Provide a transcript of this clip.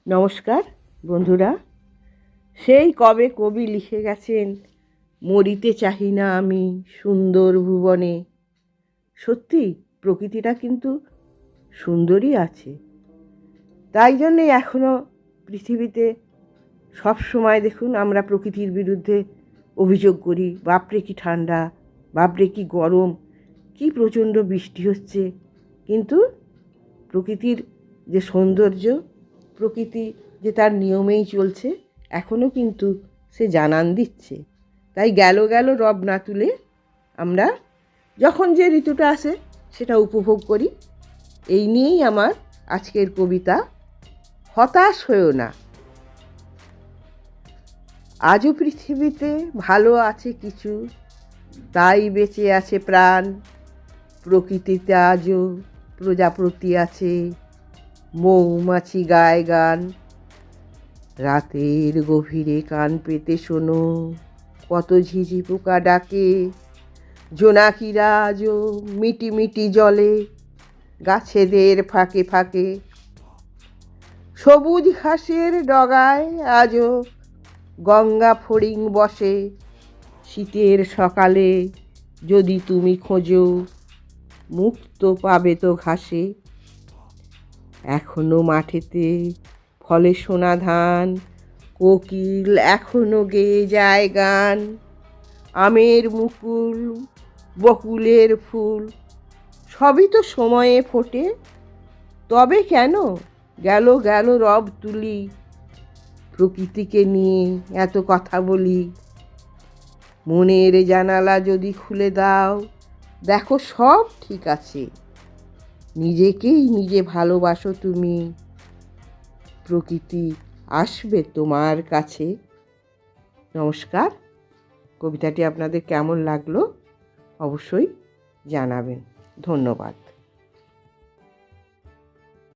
নমস্কার বন্ধুরা। সেই কবে কবি লিখে গেছেন, মরিতে চাহি না আমি সুন্দর ভুবনে। সত্যি প্রকৃতিটা কিন্তু সুন্দরই আছে। তাই জন্যে এখনও পৃথিবীতে সব সময় দেখুন আমরা প্রকৃতির বিরুদ্ধে অভিযোগ করি, বাপরে কি ঠান্ডা, বাপরে কি গরম, কি প্রচণ্ড বৃষ্টি হচ্ছে। কিন্তু প্রকৃতির যে সৌন্দর্য, প্রকৃতি যে তার নিয়মেই চলছে, এখনও কিন্তু সে জানান দিচ্ছে। তাই গেল গেল রব না তুলে আমরা যখন যে ঋতুটা আসে সেটা উপভোগ করি। এই নিয়েই আমার আজকের কবিতা, হতাশ হয়েও না। আজও পৃথিবীতে ভালো আছে কিছু, তাই বেঁচে আছে প্রাণ। প্রকৃতিতে আজও প্রজাপতি আছে, মৌমাছি গায় গান। রাতের গভীরে কান পেতে শোনো, কত ঝিঝি পোকা ডাকে। জোনাকিরা আজও মিটি মিটি জলে, গাছেদের ফাঁকে ফাঁকে। সবুজ ঘাসের ডগায় আজও গঙ্গা ফড়িং বসে। শীতের সকালে যদি তুমি খোঁজো, মুক্ত পাবে তো ঘাসে। এখনো মাঠেতে ফলে সোনা ধান, কোকিল এখনো গেয়ে যায় গান। আমের মুকুল, বকুলের ফুল, সবই তো সময়ে ফোটে। তবে কেন গেল গেল রব তুলি, প্রকৃতিকে নিয়ে এত কথা বলি। মনের জানালা যদি খুলে দাও, দেখো সব ঠিক আছে। নিজেকেই নিজে ভালোবাসো তুমি, প্রকৃতি আসবে তোমার কাছে। নমস্কার। কবিতাটি আপনাদের কেমন লাগলো অবশ্যই জানাবেন। ধন্যবাদ।